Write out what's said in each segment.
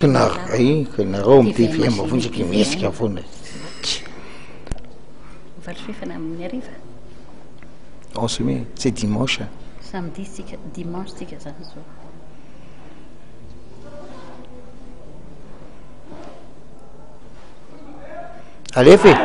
Narô TV mavonjaka mesika foana. On se met, c'est dimanche. Samedi, dimanche, c'est ça. Allez, fais.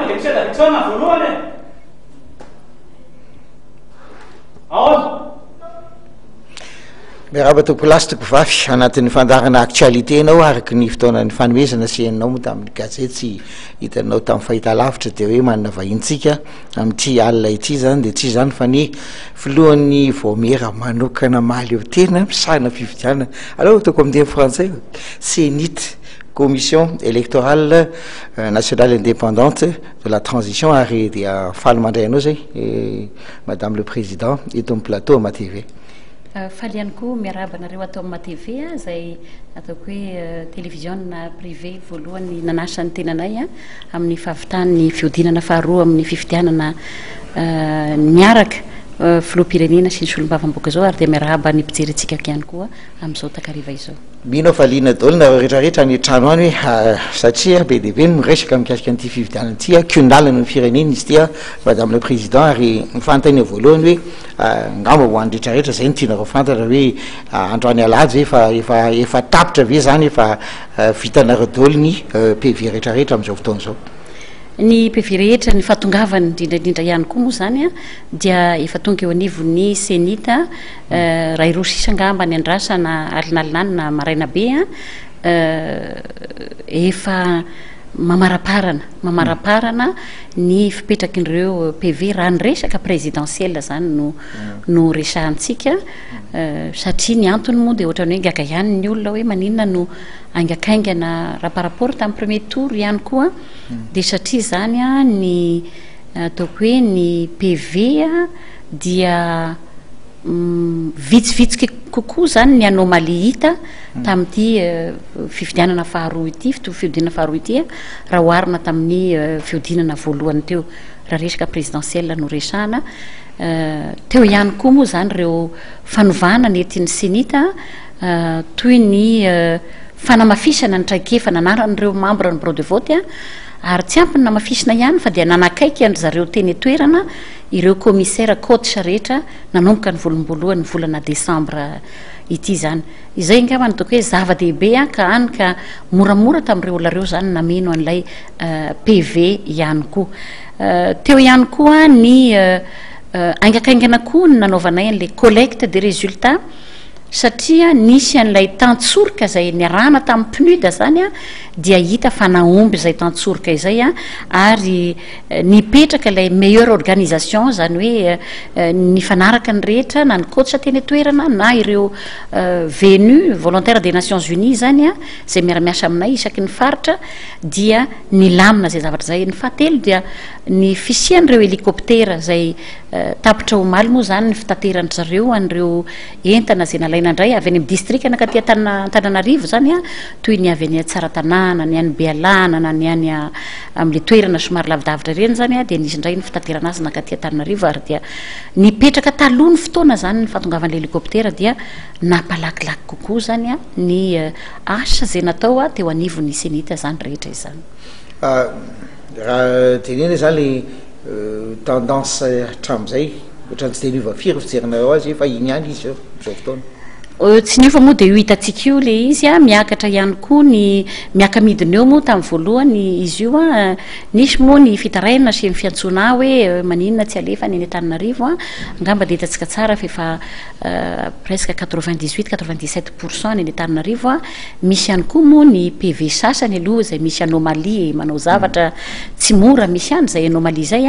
Miarahaba tompoko lasitako vafy anatin'ny fandarana actualité anao araky ny fotoanan'ny fanomezana sianao moa tamin'ny gazety hitanao tamin'ny fahitalavitra dia hoe manana vahintsika amin'ity alina ity zany dia tsy zany fa ny filohan'ny Vaomera manokana maly eo tena misahana fifidianana. Alors ataoko amin'ny teny français, CNIT, Commission électorale nationale indépendante de la transition ary dia faly mandray anao zay Madame le Président eto amin'ny plateau ama TV. Faly ihany koa miarabanareo atao amin'ny TV zay ataoko hoe télévision privé voalohany nanasa ny tenanay amin'ny fahavitan'ny fiodinana faharoa amin'ny fifidianana miaraka filoham-pirenena sy ny solombavam-boaka zao ary dia miaraba ny mpijery antsika ihany koa amin'izao takariva izao. Mino fa liana daholo na rehetrarehetra ny trano any hoe satria be dia be no miresaka mikasika an'ity fifidianana ity kionalana ny firenena izy ity Madame le Président ary mifantany voalohany hoe ngamba ho any rehetrarehetra zay no tianareo fantatra hoe androany alahady efa tapitra ve zany efa vitanareo daholo ny PV rehetrarehetra amin'izao fotoana izao. Ny PV rehetra ny fahatongavany indrindraindrindra ihany koa moa zany dia efa tonga eo anivon'ny CNIT ray roa sisa ngamba ny andrasana alinalinany na maraina be efa mamaraparana ny fipetrakin'ireo PV raha nyresaka présidentielle zany no resahantsika satria ny antony moa dia ohatrany hoe gaga ihany ny olona hoe maninona no aingakaingana raha par rapport tamin'ny premier tour ihany koa dia satria zany ny ataoko hoe ny PV dia vitsivitsika kokoa zany ny anomalie hita tamin'ity fifidianana faharoa ity fiodinana faharoa ity raha oharina tamin'ny fiodinana voalohany teo raha resaka présidentielle no resahana teo ihany koa moa zany reo fanovana ny etin'ny CNIT toy ny fanamafisana ny traikefa nanaran'ireo membre ny bureau de vote ary tsy ampiny namafisina ihany fa dia nanakaiky andry zareo teny toerana ireo commissaire coach rehetra nanomboka ny volomboalohany volana décembre ity zany. Izay ngamba ny toko hoe zava-dehibe ka any ka moramora tamin'ireo olona reo zany nameno an'ilay PV ihany koa. Teo ihany koa ny aingakaingana koa ny nanaovanay an'ilay collecte des résultats satria nisy an'ilay tantsorika zay niarahana tamin'ny PNUD zany dia hita fa naomby zay tantsorika izay ary nipetraka ilay meilleure organisation zany hoe ny fanaraka ny rehetra na ny coach teny toerana na ireo VNU volontaire des Nations Unies zany zay miara-miasa aminay isaky ny faritra dia nilamina zay zavatra zay. Ny fahatelo dia ny fisian'ireo hélicoptère zay tapitra omaly moa zany ny fitaterany zareo an'ireo entana zay nalaina indray avy any amin'ny district anakaty Antananarivo zany toy ny avy any Tsaratanana, ny any Bealana na ny any amin'le toerana somary lavidavitra reny zany dia nisy indray ny fitaterana azy nakaty Antananarivo ary dia nipetraka taloha ny fotoana zany ny fahatongavan'ilay hélicoptère dia nampalakilaky kokoa zany ny asa zay natao teo anivon'ny CNIT zany rehetra izany. Raha tenena zany tendance hatramin'izay ohatrany tsy dia niova firy fijerinareo azy fa iny ihany izy zao fotoana. Tsy niova moa dia io hitantsika io le izy miakatra ihany koa ny miaka-midina eo moa tamin'ny voalohany izy io nisy moa ny fitaraina sy ny fiantsoana hoe maninona tsy alefa ny Antananarivo ngamba dia hitantsika tsara fa efa presque 98-97% ny Antananarivo misy ihany koa moa ny PV sasany aloha zay misy anomalie manao zavatra tsy mora misy ihany zay anomalie zay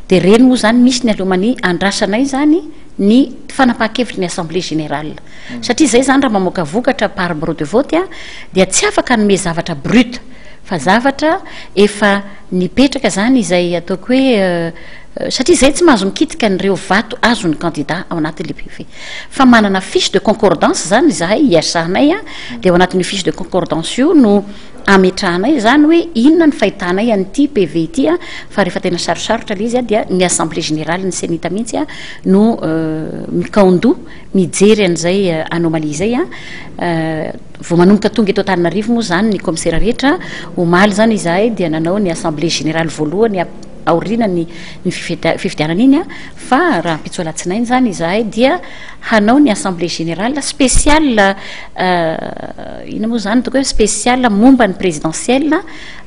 dia reny moa zany misy ny alomany andrasanay zany ny fanapahan-kevitry ny assemblée générale satria zay zany raha mamoaka vokatra par bureau de vote dia tsy afaka nome zavatra brut fa zavatra efa nipetraka zany izay ataoko hoe satria zay tsy mahazo mikitika n'ireo vato azony candidat ao anatin'le PV fa manana fiche de concordance zany zahay iasanay dia ao anatin'io fiche de concordance io no ametrahanay zany hoe inona ny fahitanay an'ity PV ity a fa rehefa tena sarosarotra le izy a dia ny assemblée générale ny sénita mihitsy a no mikaondo mijery an'izay anomalie zay a vao manomboka tonga eto Antananarivo moa zany ny commissaire rehetra omaly zany izahay dia nanao ny assemblée générale voalohany aorina ny fifidianana iny a fa raha mpitso alatsinainy zany izahay dia hanao ny assemblée générale spéciale ina moa zany toko hoe spéciale momba ny présidentielle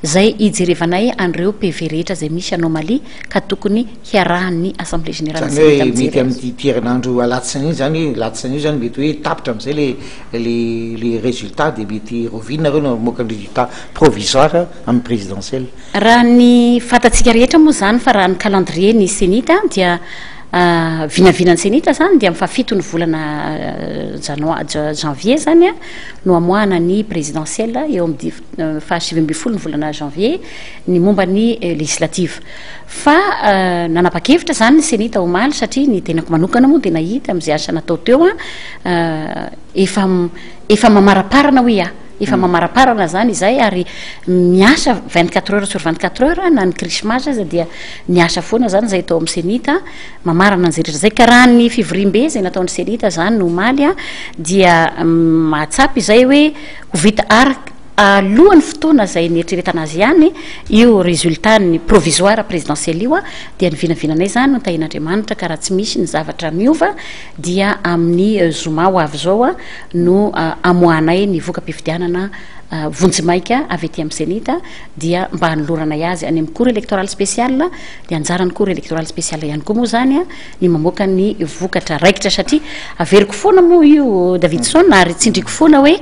zay ijerevanay an'ireo PV rehetra zay misy anomalie ka tokony hiarahan'ny assemblée générale mety amin'ity herinandro alatsina iny zany latsina io zany mety hoe tapitra am'izay le résultat de mety rovinareo no moka ny résultat provisoire amin'ny présidentielle raha ny fatatsika rehetra moa zany fa raha ny calendrier ny sénita dia vinavinany sénita zany dia mifafito ny volana janvier zany a no amoahana ny présidentielle eo amin'ny fahasivy-ambin'ny-folo ny volana janvier ny momba ny législative fa nanapa-kevitra zany ny sénita omaly satria ny tenako manokana moa dia nahita amin'izay asa natao teo a efa mamaraparana hoe efa mamaraparana zany izay ary miasa 24 heures sur 24 heures na ny krismas aza dia miasa foana zany zay tao amin'ny sénita mamarana an'izay rehetra zay ka raha ny fivoriam-be zay nataon'ny sénita zany no omaly a dia mahatsapy izay hoe ho vita alohan'ny fotoana zay nieritreretana azy ihany io résultat ny provisoire présidentielle io a dia ny vinavinanay zany no tahin'Andriamanitra ka raha tsy misy ny zavatra miova dia amin'ny zoma ho avy zao a no amoahanay ny voka-pifidianana vonjimaika avy ety amin'ny sénita dia mba hanoloranay azy any amin'ny cour électorale spéciale dia anjaran'ny cour électorale spéciale ihany koa moa zany a ny mamoaka ny vokatra raikitra satria averiko foana moa io Davidson ary tsindriko foana hoe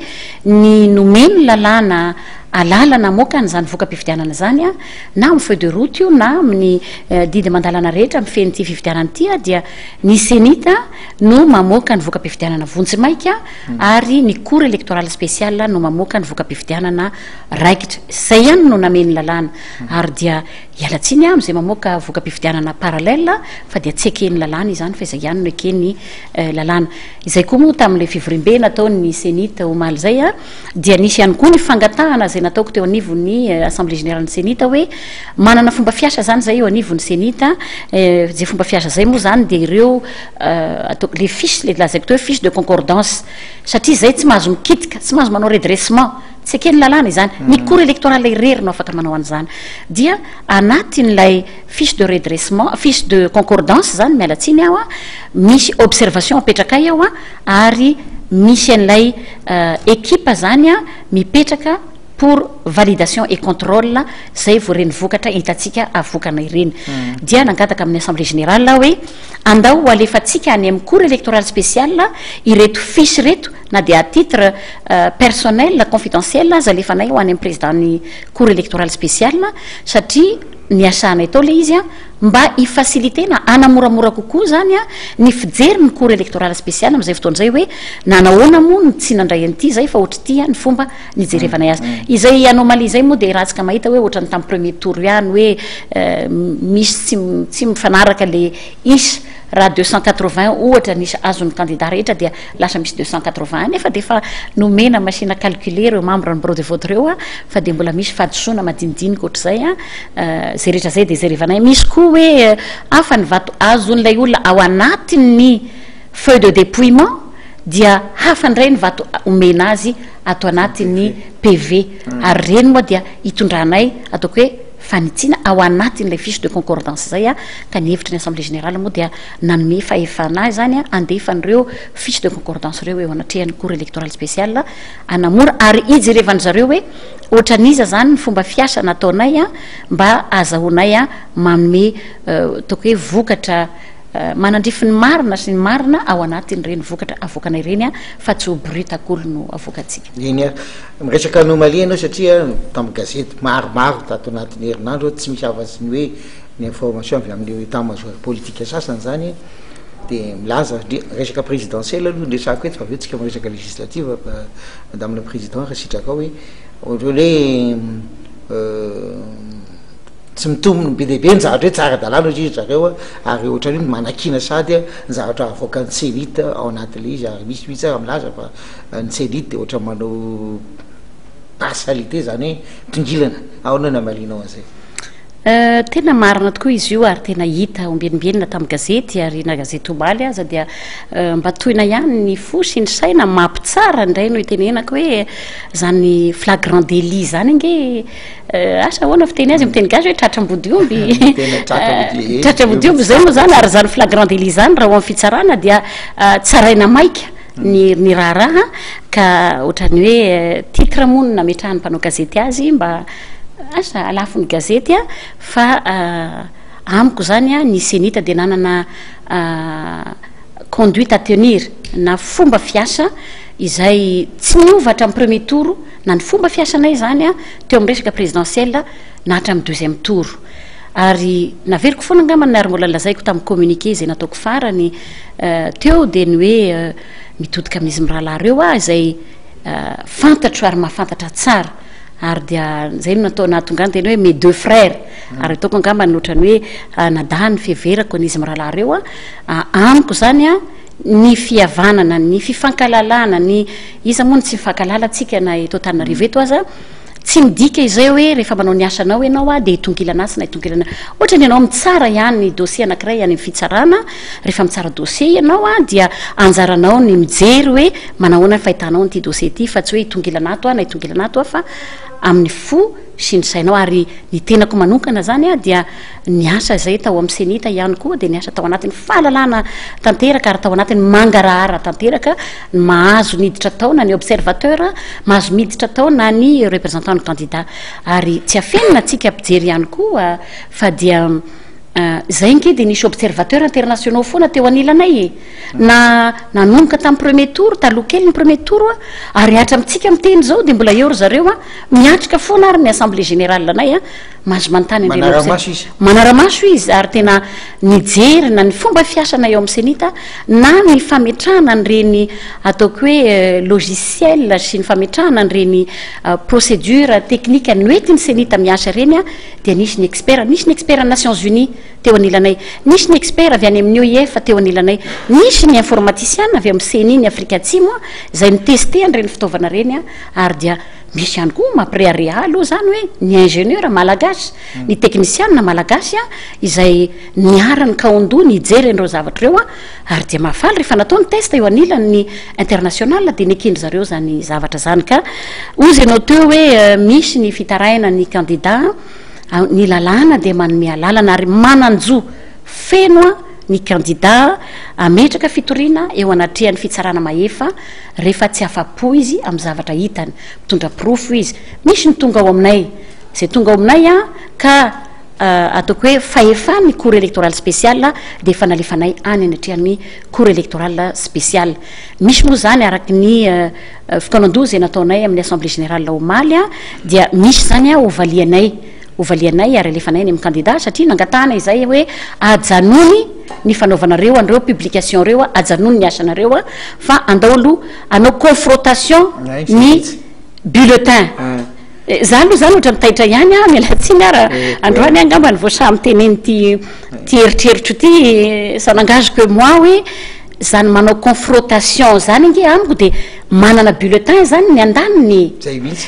ny nomeny lalàna alalana moka nyzany voka-pifidianana zany a na amin'ny feuille de route io na amin'ny didy mandalana rehetra mifeny ty fifidianana ity a dia ny sénita no mamoaka ny voka-pifidianana vonjimaika ary ny cour électorale spéciale no mamoaka ny voka-pifidianana raikitra zay ihany no nameny lalàna ary dia hialatsiny a am'izay mamoaka voka-pifidianana parallèle fa dia tsy ekeny lalàna izany fa izay ihany no ekeny lalàna izay koa moa tamin'le fivoriam-be nataony sénita omaly zay a dia nisy ihany koa ny fangatahana zay nataoko teo anivon'ny assemblée générale ny sénita hoe manana fomba fiasa zany zay eo anivon'ny sénita zay fomba fiasa zay moa zany dia ireo le fiche le lazaiko teo hoe fiche de concordance satria zay tsy mahazo mikitika tsy mahazo manao redressement tsy ekeny lalàna izany ny cour électorale irery no afaka manao an'izany dia anatin'ilay fiche de redressement fiche de concordance zany mialatsiny aho a misy observation apetraka aho a ary misy an'ilay équipe zany a mipetraka pour validation et contrôle zay vo reny vokatra hitatsika avokana ireny dia nangataka amin'ny assemblée générale hoe andao alefatsika any amin'ny cour électorale spéciale ireto fiche reto na dia à titre personnel confidentiel aza alefanay ho any amin'ny président ny cour électorale spéciale satria ny asanay tao le izy a mba ifacilitena anamoramora kokoa zany a ny fijery ny cour électorale spéciale am'izay fotoana zay hoe nanahoana moa ny tsy nandray an'ity zay fa ohatry tia ny fomba nijerevanay azy izay anomalie zay moa dia ratsika mahita hoe ohatra ny tamin'ny premier tour ihany hoe misy tsy mifanaraka le isa raha 280 ohatra nisy azon'ny candidat rehetra dia lasa misy 280 nefa dia fa nomena machine calculer reo membre ny bureau de vote reo a fa dia mbola misy fahadisoana madinidinika ohatr'izay a zay rehetra zay dia zerevanay misy koa hoe afa ny vato azon'ilay olona ao anatin'ny feuille de dépouillement dia hafa ndray ny vato omena azy atao anatin'ny PV ary reny moa dia hitondranay ataoko hoe fanitsina ao anatin'ilay fiche de concordance zay a ka ny hevitry ny assemblée générale moa dia nanome fahefana zany a andefan'ireo fiche de concordance reo eo anatrehan'ny cour électorale spéciale anamora ary ijerevany zareo hoe ohatra niza zany ny fomba fiasa nataonay a mba azahoanay a manome ataoko hoe vokatra manandrify ny marina sy ny marina ao anatin'ireny vokatra avoakanay ireny a fa tsy ho brutak'olo no avoakatsika iny a miresaka anomalie anao satria tamin'ny gazety maromaro tato anatin'ny herinandro tsy misy avatsy ny hoe ny information avy amin'ny état major politique sasany zany dia milaza resaka présidentielle aloha ndresako eto fa aveo tsika miresaka législative madame le président raha sitraka ao hoe ohatra hoe tsy mitombony be dehibe ny zavatra hoe tsara dalàna izy zareo ary ohatra ny manakina sady ny zavatra avoaka ny sénita ao anatin'le izy ary misy tsara milaza fa ny sénite dia ohatra manao partialité zany hoe tongilana aoana na malinao an'izay tena marina tokoa izy io ary tena hita ombenibenina tamin'ny gazety ary na gazety omaly aza dia mba toina ihany ny fo sy ny saina mampitsara indray no itenenako hoe zany flagrant délit zany nge asa ahoana fiteny azy miteny gasy hoe tratrambody omby tratrambody omby zay moa zany ary zany flagrant délit zany raha ho amin'ny fitsarana dia tsaraina maika ny raharaha ka ohatrany hoe titre mono nametrahany mpanao gazety azy mba asa alafo ny gazety fa amiko zany ny senita dia nanana conduite à tenir na fomba fiasa izay tsy miovatra amin'ny premier tour na ny fomba fiasanay zany teo amin'ny resaka présidentielle na hatra amin'ny deuxième tour ary naveriko foana angamany ary mbola lazaiko tamin'ny communiqué zay nataoko farany teo dia ny hoe mitodika amin'izy mirahalahy reo izay fantatro ary mahafantatra tsara ary dia zay no natao nahatonga ny teny hoe mes deux frères ary ataoko angambany ohatrany hoe nadany fiheverako an'izy mirahalahy reo amiko zany ny fihavanana ny fifankalalana ny iza moa ny tsy mifankalala atsika na eto Antananarivo eto aza tsy midika izay hoe rehefa manao ny asanao ianao dia hitongilana asy na hitongilana ohatra ny ianao mitsara ihany dossier anankiray any amin'ny fitsarana rehefa mitsara dossier ianao dia anjaranao ny mijery hoe manahoana ny fahitanao nyity dossier ity fa tsy hoe hitongilana ato na hitongilana ato fa amin'ny fo sy ny sainao ary ny tenako manokana zany dia ny asa zay tao amin'ny senita ihany koa dia ny asa tao anatin'ny fahalalana tanteraka ary tao anatin'ny mangarahara tanteraka mahazo miditra tao na ny observateur mahazo miditra tao na ny représentant ny candidat ary tsy afenina atsika ampijery ihany koa fa dia zay nge dia nisy observateur internationaux foana teo anilanay na nanomboka tamin'ny premier tour taloha kely ny premier tour ary hatra amitsika miteny zao dia mbola eo ry zareo miatrika foana ary ny assemblée générale anay mahazo manontany manaramaso izy ary tena nijery na ny fomba fiasana eo amin'ny senita na ny fametrahana nyreny ataoko hoe logiciel sy ny fametrahana nyreny procédure technique noety ny senita miasa reny dia nisy ny expert Nations Unies teo anilanay nisy ny expert avy any amin'ny OIF teo anilanay nisy ny informaticien avy amin'ny CNI ny Afrika Atsimo izay niteste an'ireny fitaovana reny ary dia misy ihany koa mampiréarea aloha zany hoe ny ingénieur malagasy ny technicien malagasy izay niarany kaondo nijery an'ireo zavatra reo ary dia mahafaly rehefa natao ny test eo anilan'ny international dia nekendry zareo zany zavatra zany ka ozy ianao teo hoe misy ny fitaraina ny candidat ny lalàna dia manome lalana ary mananjo feno ny candidat ametraka fitoriana eo anatrehan'ny fitsarana mahefa rehefa tsy afapo izy amin'ny zavatra hitany mitondra profo izy misy ny tonga ao aminay zay tonga ao aminay ka ataoko hoe fahefa ny cour électorale spéciale dia efa nalefanay any anatrehan'ny cour électorale spéciale misy moa zany araky ny fikanando zay nataonay amin'ny assemblée générale omaly dia misy zany ovalianay ary alefanay ny amin'ny candidat satria nangatahana izay hoe ajanony ny fanaovanareo an'ireo publication reo ajanony ny asanareo fa andaolo anao confrontation ny bulletin za aloha zany ohatra mitaitra ihany mialatsiny ary androany angamba ny voasamy teneny ty eritreritro ty ça n'engage que moi hoe zany manao confrontation zany nge amiko dia manana bulletin zany ny andaniny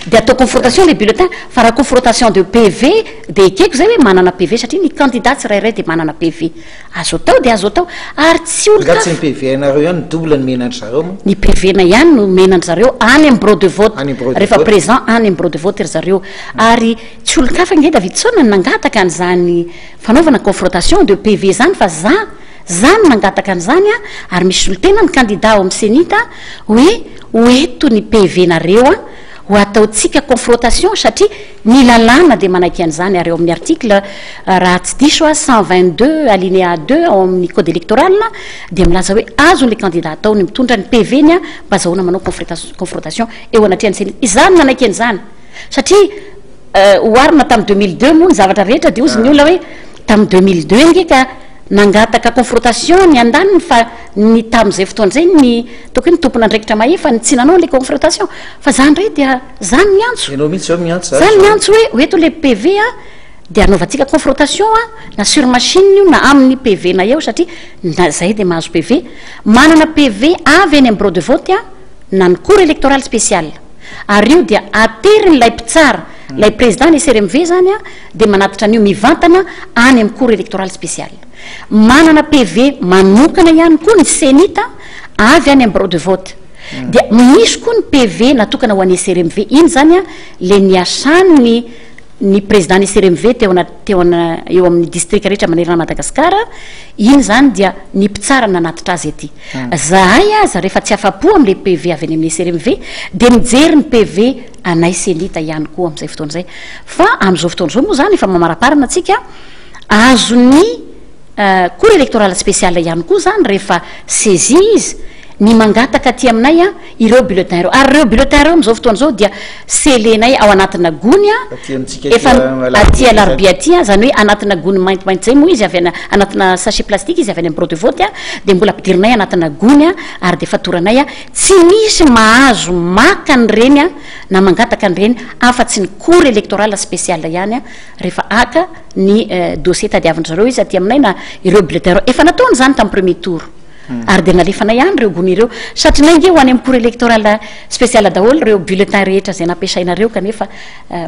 dia atao confrontation le bulletin fa raha confrontation de PV dia ekeko zay hoe manana PV satria ny candidat tsirairay dia manana PV azo atao dia azo atao ary tsy olontsy ny PV nareo ihany double ny menandry zareo ny PV na ihany no menandry zareo any amin'ny bureau de vote rehefa présent any amin'ny bureau de vote ry zareo ary tsy olon-kafa nge David Tsona nangataka an'izany fanaovana confrontation de PV zany fa zany nangataka an'izany ary misy solotena ny candidat ao amin'ny senita hoe hoeto ny PV nareo ho ataotsika confrontation satria ny lalàna dia manaiky an'izany ary eo amin'ny article raha tsy diso 122 alinéa 2 ao amin'ny code électoral dia milaza hoe azon'le candidat atao ny mitondra ny PV ny mba zahoana manao confrontation eo anatrehan'ny senita izany manaiky an'izany satria oarina tamin'ny 2002 moa ny zavatra rehetra dia ozy ny olona hoe tamin'ny 2002 nge ka nangataka confrontation ny andaniny fa ny tamin'izay fotoan'izay ny toko hoe ny tompona andraikitra mahefa ny tsy nanao le confrontation fa zany re dia zany miantso zany miantso hoe hoeto le PV dia anaovantsika confrontation na sur machine io na amin'ny PV na eo satria zay dia mahazo PV manana PV avy any amin'ny bureau de vote na ny cour électorale spéciale ary io dia ateriny lay mpitsara lay président ny CRMV zany a de manatitra an'io mivantana any amin'ny cour électoral spécial manana PV manokana ihany koa ny senita avy any amin'ny bureau de vote dia misy koa ny PV natokana ho an'ny CRMV iny zany a le niasany ny président ny CRMV teo eo amin'ny district rehetra manerana Madagasikara iny zany dia ny mpitsara nanatitra azy ety zahay aza rehefa tsy afapo am'le PV avy any amin'ny CRMV de mijery ny PV anay senita ihany koa am'izay fotoana zay fa am'izao fotoana zao moa zany efa mamaraparana atsika azony cour électoral spécial ihany koa zany rehefa saisie izy ny mangataka aty aminay a ireo bulletin ireo ary ireo bulletin ireo am'izao fotoana zao dia selenay ao anatina gony a efa aty alarobia aty a zany hoe anatina gony maintimainty zay moa izy avy anatina sachet plastique izy avy any amin'ny bureau de vote a de mbola ampidirinay anatina gony a ary de fatoranay a tsy misy mahazo maka an'ireny a na mangataka an'ireny afa-tsy ny cour électoral spécial ihany a rehefa aka ny dossier tadiavin'zareo izy aty aminay na ireo bulletin ireo efa nataony zany tamin'ny premier tour ary de nalefana ihany reo gony ireo satria nainge ho any amin'ny cour électoral spécial daholo reo bulletin rehetra zay nampiasainareo kanefa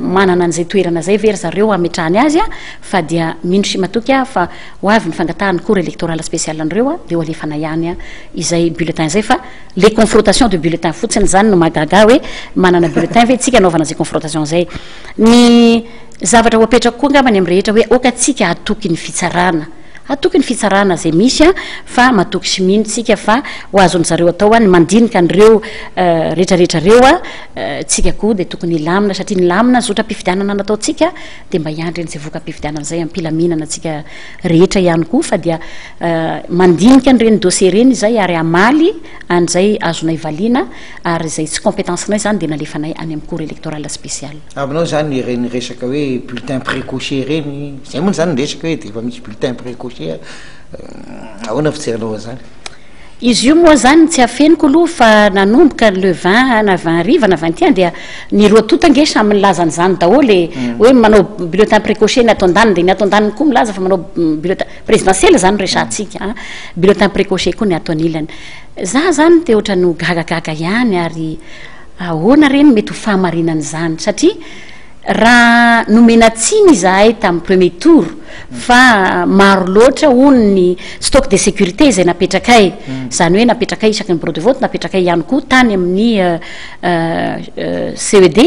manana an'izay toerana zay very zareo ametrahany azy a fa dia mino sy matoky a fa ho avy ny fangatahan'ny cour électoral spécial an'ireo a de ho alefana ihany a izay bulletin zay fa les confrontations de bulletin fotsiny zany no magaga hoe manana bulletin ve tsika anaovana zay confrontation zay ny zavatra ho apetraka koa angambany amin'ny rehetra hoe oka tsika atoky ny fitsarana atoky ny fitsarana zay misy a fa matoky sy mino tsika fa ho azony zareo atao a ny mandinika an'ireo rehetrarehetra reo a tsika koa de tokony lamina satria ny lamina zotra mpifidianana nataotsika de mba hiandry n'izay voka mpifidianana zay ampilaminana tsika rehetra ihany koa fa dia mandinika an'ireny dossier reny zay ary amaly an'izay azonay valiana ary zay tsy compétencenay zany de nalefanay any amin'ny cour électoral spécial aminao zany reny resaka hoe bulletin précoché reny zay moa zany resaka hoe de efa misy bulletin précoché ahoana fitserinao zany izy io moa zany tsy afeniko aloha fa nanomboka le 20 na 20 riva na 21 dia ny roa totange samy nilazany zany daholo hoe manao bulletin précoché ny atao andaniny de ny atao andaniny koa milaza fa manao bulletin présidentiel zany resatsika bulletin précoché koa ny atao anilany za zany te ohatra no gagagaga ihany ary ahoana reny mety ho fahamarinany zany satria raha nomena tsiny izahay tamin'ny premier tour fa maro loatra hono ny stock de sécurité zay napetrakay zany hoe napetrakay isaky ny bureau de vote napetrakay ihany koa tany amin'ny CED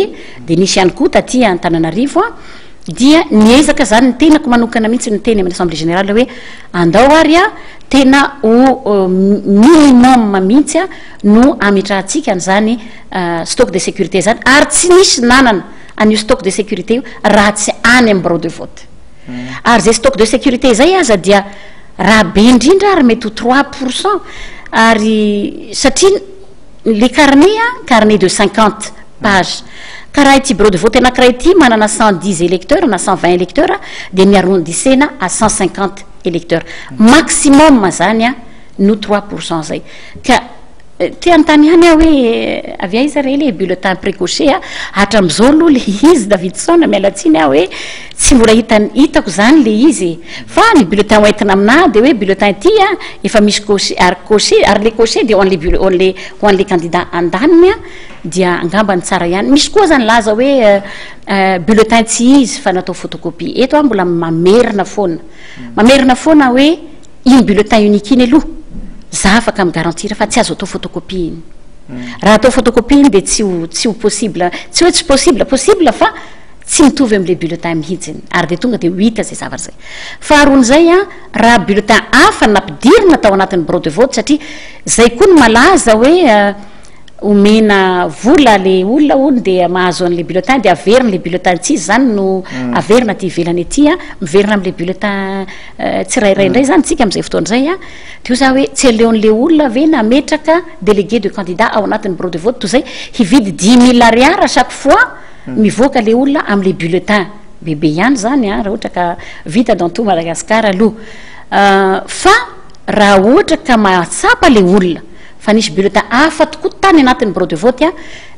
de nisy ihany koa taty Antananarivo a dia niezaka zany ny tenako manokana mihitsy ny teny amin'ny assemblée générale hoe andao ary a tena ho minimum mihitsy a no ametrahantsika an'izany stock de sécurité zany ary tsy nisy nanana an'io stock de sécurité io raha tsy any amin'ny bureau de vote ary zay stock de sécurité zay aza dia raha be indrindra ary mety ho 3% ary satria le carnet de 50 page karaha ity bureau de vote anankiray ity manana 110 électeurs na 120 électeurs de miarondisena à 150 électeurs maximum zany a no 3% zay ka te antany ihany hoe avy aiza re le bulletin précoché a hatram'izao aloha le izy David Sona mialatsiny aho hoe tsy mora hitako zany le izy fa ny bulletin hoentina amina de hoe bulletin ty a efa misy coché ary le coché de hoan'le candidat andaniny a dia angambany tsara ihany misy koa zany laza hoe bulletin tsy izy fa natao photocopie eto a mbola mamerina foana hoe iny bulletin unique iny aloha za afaka migarantira fa tsy azo atao photocopie iny raha atao photocopie iny de tsy ho possible tsy hoe tsy possible fa tsy mitovy am'le bulletin mihitsiny ary de tonga de ho hita zay zavatra zay faharoan'izay a raha bulletin hafa nampidirina tao anatin'ny bureau de vote satria zay koa no malaza hoe omena vola le olona hony de mahazo an'le bulletin de averina le bulletin tsy zany no averina ty ivelany aty a miverina am'le bulletin tsirairay indray zany tsika am'izay fotoana zay a teo za hoe tsy aleon'le olona ve nametraka délégué de candidat ao anatin'ny bureau de vote toy zay hividy 10 000 ariary chaque fois mivoaka le olona am'le bulletin bebe ihany zany a raha ohatra ka vita dans tout Madagasikara aloha fa raha ohatra ka mahatsapa le olona fa nisy bulletin hafa tokoa tany anatin'ny bureau de vote a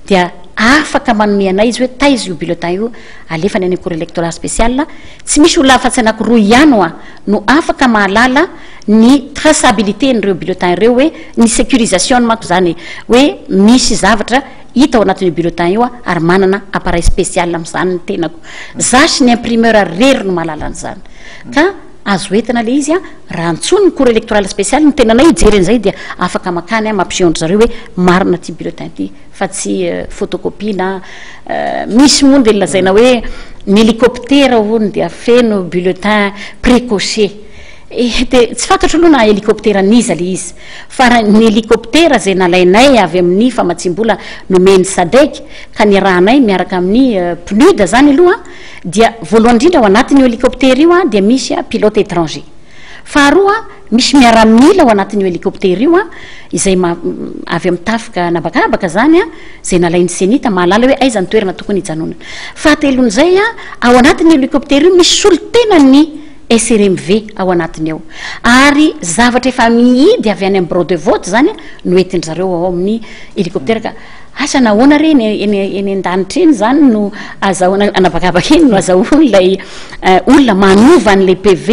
dia afaka manome anay izy hoe taizy io bulletin io alefany any cour électoral spécial tsy misy olona afa-tsy anakiroa ihany a no afaka mahalala ny traçabilité n'ireo bulletin ireo hoe ny sécurisation mako zany hoe misy zavatra hita ao anatin'io bulletin io ary manana appareil spécial amin'izany ny tenako zasy ny imprimeur rery no malalan'izany ka azo entina le izy raha antsony ny cours électoral spécial ny tenanay ijeren'izay dia afaka makany mampiseondry zareo hoe marina ty bulletin ty fa tsy photocopie na misy moa de lazaina hoe ny hélicoptère hono dia feno bulletin précoché de tsy fantatro aloha na hélicoptère niza le izy fa raha ny hélicoptère zay nalainay avy amin'ny famatsim-bola nomeny sadek ka ny rahanay miaraka amin'ny PNUD zany aloha dia voalohany indrindra ao anatin'io hélicoptère io dia misy pilote étranger faharoa misy miaramila ao anatin'io hélicoptère io izay avy amin'ny tafika nabakabaka zany zay nalain'ny senita mahalala hoe aiza ny toerana tokony hijanonana fahatelon'izay ao anatin'ny hélicoptère io misy solontenany SRMV ao anatiny ao ary zavatra efa mihidy avy any amin'ny bureau de vote zany no entiny zareo ao amin'ny hélicoptère ka asa nahoana reny eny an-danitra eny zany no azahoana anabakabaka eny no azahoan'ilay olona manova an'ilay PV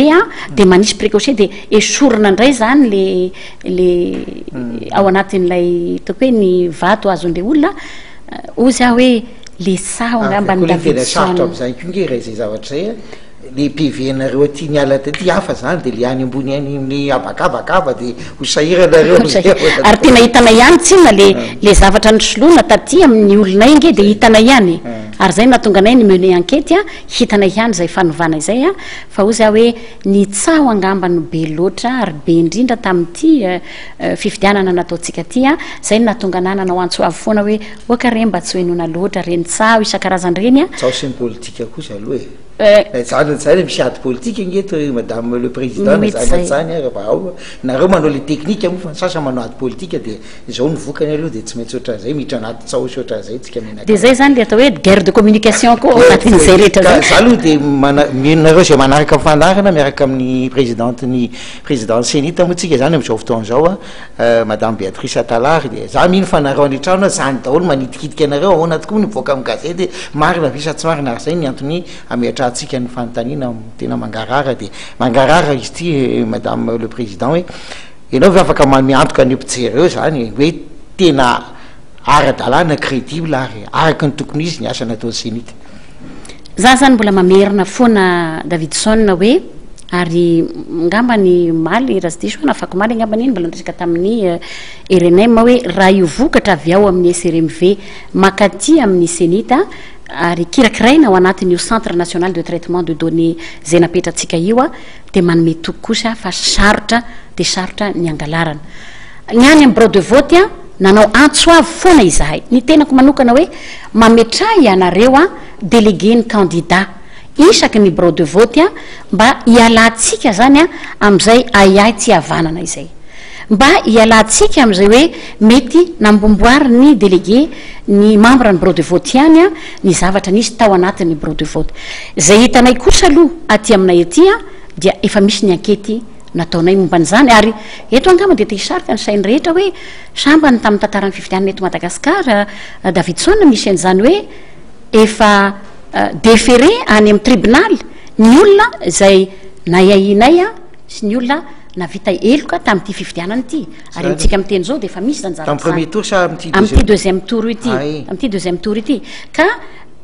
de manisy précoché de esorina indray zany le ao anatin'ilay toko hoe ny vato azon'le olona ozy aho hoe le sao angamba ny Davidson am'izay kongera izay zavatra zay le PV nareo aty niala taty hafa zany de le any ambony any ny abakabakaba de hosahiranareo ary tena hitana ihany tsina le zavatra nysoloana taty amin'ny olonay nge de hitana ihany ary zay natonga anay ny mene enquête hitana ihany zay fanovana izay fa ozy aho hoe ny tsaho angamba no be loatra ary be indrindra tamin'ity fifidianana nataontsika ty zay natonga anay nanao antsoavy foana hoe oakare mba tsy hoenona loatra reny tsaho isan-karazany reny tsao sy ny politika kosa aloha zany misy ady politique ngeto madame le président zany nareo manao le technique moa fa sasa manao ady politique de zao nivokany aloha de tsy maintsy ohatran'izay miditra anaty tsao sy ohatran'izay tsika de zay zany le atao hoe guerre de communication ko anatin'izay rehetra za aloha de nareo zay manaraka mifandarana miaraka amin'ny présidenteny président sénita moa tsika zany am'izao fotoana zao madame Béatrice Atalary de za mino fa nareo any trano zany daholo manitikitika anareo ahoana tokoa nivoaka amin'ny gazety marina visa tsy marina ary zay ny antony ameatra tsika ny fanontaniana tena mangarara de mangarara izy ty madame le président hoe ianao ve afaka miantoka ny mpijery eo zany hoe tena ara-dalàna crédible ary araka ny tokony izy ny asa natao senita za zany mbola mamerina foana Davidson hoe ary ngamba ny maly rasdiso nafako maly ngamba iny mbola ndresaka tamin'ny RNM hoe raha io vokatra avy ao amin'ny SRMV makaty amin'ny senita ary kirakiraina ao anatin'io centre national de traitement de données zay napetratsika io de manome toko kosa fa sarotra de sarotra ny angalarana ny any amin'ny bureau de vote nanao antsoavy foana izahay ny tenako manokana hoe mametray ianareo délégué ny candidat isaky ny bureau de vote mba hialantsika zany am'izay aiay tsy havanana izay mba hialantsika am'izay hoe mety nambomboary ny délégué ny membre ny bureau de vote ihany ny zavatra nisy tao anatin'ny bureau de vote zay hitanay kosa aloha aty aminay aty dia efa misy ny enquête nataonay momba n'izany ary eto angamba de te hisarika ny sainy rehetra hoe samba ny tamin'ny tantaran'ny fifidianana eto Madagasikara Davidson misy an'izany hoe efa déféré any amin'ny tribunal ny olona zay nayainay sy ny olona navita eloka tamin'ity fifidianana ity ary amintsika amin'ny teny zao de efa misy zany zavatra amin'ity deuxième tour ity amin'ity deuxième tour ity ka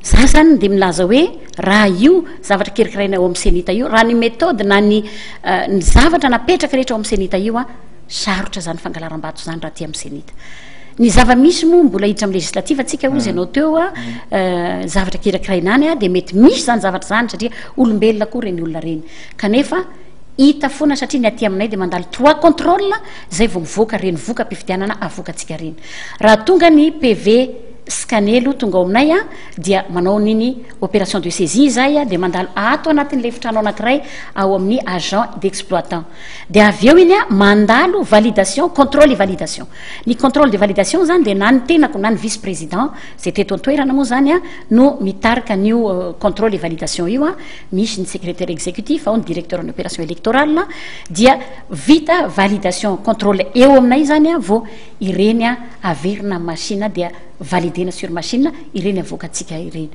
za zany de milaza hoe raha io zavatra kirikiraina ao amin'ny senita io raha ny méthode na ny zavatra napetraka rehetra ao amin'ny senita io sarotra zany fangalaram-bato zany raha ty amin'ny senita ny zava-misy moa mbola hiditra amin'ny législative atsika ozy ianao teo zavatra kirakiraina any de mety misy zany zavatra zany satria olombelona koa reny olona reny kanefa hita foana satria ny aty aminay de mandalo 3 contrôle zay vao mivoaka reny voka mpifidianana avokatsika reny raha tonga ny PV scanelo tonga ao aminay dia manao niny opération de saisie zay de mandalo ato anatin'le efitrano anankiray ao amin'ny agent d'exploitant de avy eo iny mandalo validation contrôle et validation ny contrôle de validation zany de na ny tenako na ny vice président zay teto antoerana moa zany no mitarika an'io contrôle et validation io misy ny secrétaire exécutif ao ny directeur en opération électorale dia vita validation contrôle eo aminay zany vao ireny averina machine dia validena sur machine ireny avoakatsika ireny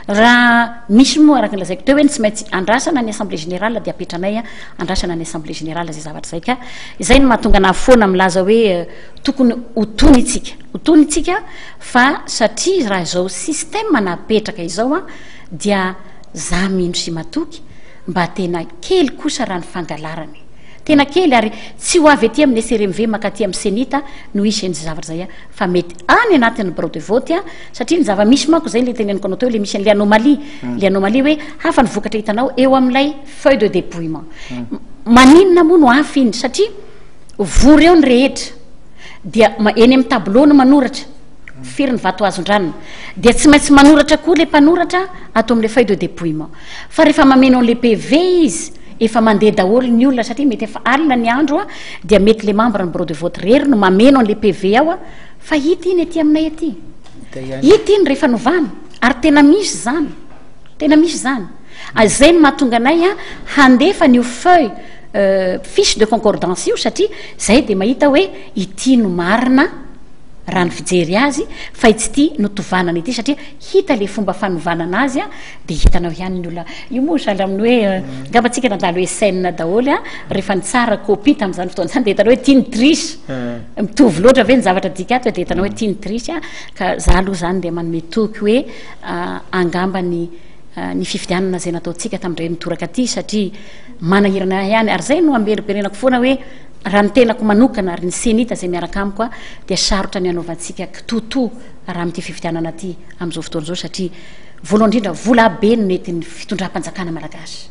raha misy moa araka lazaiko teo hoe tsy maintsy andrasana ny assemblée générale dia apetranay andrasana ny assemblée générale zay zavatra zay ka izay no mahatonga nafoana milaza hoe tokony hotony itsika fa satria raha zao système napetraka izao a dia za mino sy matoky mba tena kely kosa raha ny fangalarany tena kely ary tsy ho avy aty amin'ny SRMV makaty amin'ny senita no isy ny zavatra zay fa mety any anatin'ny bureau de vote satria ny zava-misy manko zay le teneniko anao teo le misy le anomalie hoe hafa ny vokatra hitanao eo amin'ilay feuille de dépouillement maninona moa no afy iny satria vory eo ny rehetra dia eny amin'ny tableau no manoratra firy ny vato azon-dranona dia tsy maintsy manoratra koa le mpanoratra atao amin'le feuille de dépouillement fa rehefa mameno le PV izy efa mandeha daholo ny olona satria mety efa alina ny andro dia mety le membre ny bureau de vote rery no mameno an'le PV ao fa hita iny aty aminay aty hita iny rehefa novana ary tena misy zany zay no mahatonga anay handefa nio feuille fiche de concordance io satria zay dia mahita hoe ity no marina raha ny fijery azy fa itsy ty no tovanana ity satria hita le fomba fanovanana azy dia hitanao ihany ny olona io moa sahala amin'ny hoe ngabatsika nandalo hoe scène daholo rehefa ny tsara copie tamin'izany fotoana zany dia hitanao hoe tiany triche mitovy loatra ve ny zavatra dikato dia hitanao hoe tiany triche ka za aloha zany dia manome toky hoe angamba ny fifidianana zay nataontsika tamin'ireny toraka aty satria manahirana ihany ary zay no amberiberenako foana hoe raha ny tenako manokana ary ny senita zay miaraka amiko dia sarotra ny anaovantsika kitoto raha amin'ity fifidianana aty amin'izao fotoana zao satria voalohany indrindra vola be no netin'ny fitondram-panjakana malagasy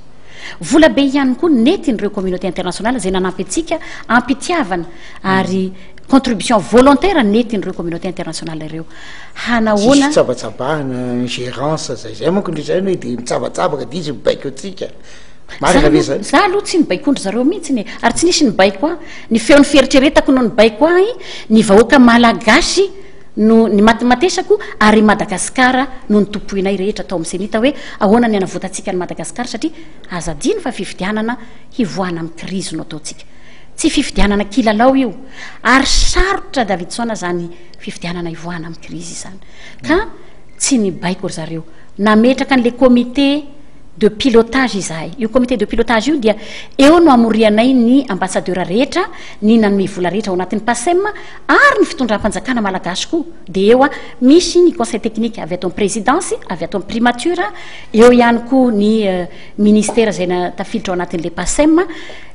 vola be ihany koa netin'ireo communauté internationale zay nanampy antsika ampitiavana ary contribution volontaire netin'ireo communauté internationale ireo hanahoana tsabatsabahana gérance zay manko indrindra hoe dia mitsabatsabaka dia izy mibaiko atsika za aloha tsy nibaikondry zareo mihitsy ary tsy nisy nibaiko ny feon'ny fieritreretako no nibaiko ny vahoaka malagasy no ny matematesako ary Madagasikara no ny tompoinay rehetra atao amin'ny senita hoe ahoana ny anavoatantsika ny Madagasikara satria azadiny fa fifidianana hivoahana amin'ny krizy no ataontsika tsy fifidianana kilalao io ary sarotra Davidson zany fifidianana hivoahana amin'ny krizy zany ka tsy nibaiko ry zareo nametraka an'le comité de pilotage izahay io comité de pilotage io dia eo no amorianay ny ambassadeur rehetra ny nanome vola rehetra ao anatin'ny PASEM ary ny fitondram-panjakana malagasy koa dia eo misy ny conseil technique avy ato amin'ny présidence avy ato amin'ny primature eo ihany koa ny ministère zay tafilitra ao anatin'le PASEM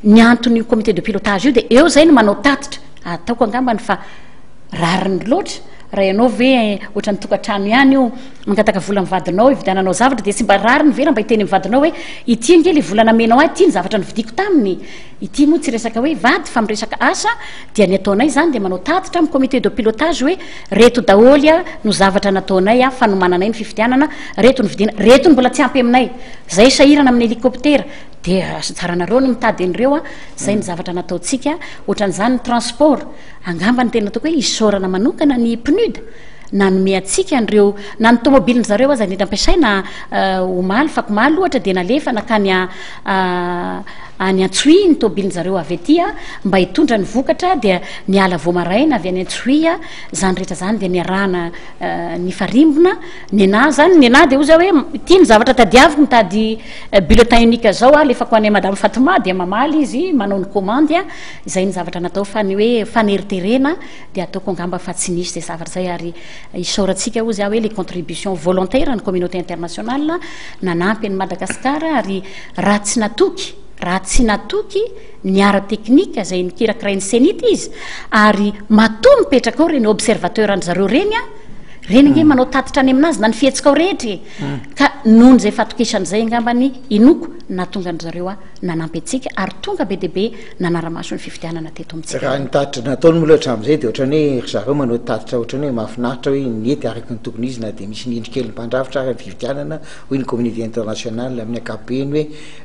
ny antony comité de pilotage io dia eo zay no manao tatitra ataoko angambany fa rariny loatra raha ianao ve ohatra ny tokantrano ihany io mangataka vola mivadinao hividiananao zavatra dia tsy mba rariny vera mba hiteny mivadinao hoe ity nge le vola namenao ity ny zavatra nyvidiko taminy ity moa tsy resaka hoe vady fa miresaka asa dia ny ataonay zany dia manao tatitra amin'ny comité de pilotage hoe reto daholy no zavatra nataonay fanomananay ny fifidianana reto ny vidina reto ny mbola tsy ampy aminay zay sahirana amin'ny hélicoptère dia tsaranareo no mitady an'ireo zay ny zavatra nataontsika ohatran'izany ny transport angamba ny tena ataoko hoe isorana manokana ny PNUD nanome atsika an'ireo na ny tomobiliny zareo aza ny ampiasaina omaly fakomaly ohatra dia nalefa nakany any Antsoy ny tomobiliny zareo avy aty mba hitondra ny vokatra dia niala voamaraina avy any Antsoy zany rehetra zany dia niarahana ny farimbona ny ana zany ny ana dia oza hoe ity ny zavatra tadiaviko mitady bulletin unique zao lefako any madame Fatoma dia mamaly izy manao ny commande izay ny zavatra natao fa ny hoe faneriterena dia ataoko angamba fa tsy nisy zay zavatra zay ary isaorantsika ozy hoe les contributions volontaires ny communauté internationale nanampy ny Madagasikara ary raha tsy natoky ny ara teknika zay nikirakiray ny senita izy ary matoa mipetraka ao reny observateur any zareo reny nge manao tatitra any aminazy na ny fihetsika ao rehetra ka nohony zay fatokisany zay angambany inoko natonga ny zareo nanampy atsika ary tonga be deabe nanaramaso ny fifidianana teto amintsika raha ny tatitra nataony moa loatra amin'izay dia ohatrany hoe zareo manao tatitra ohatrany hoe mahafinaritra hoe nety araka ny tokony izy na dia misy ny endrikely mpandrafitra ary ny fifidianana hoy ny communauté internationale amin'ny ankapobeny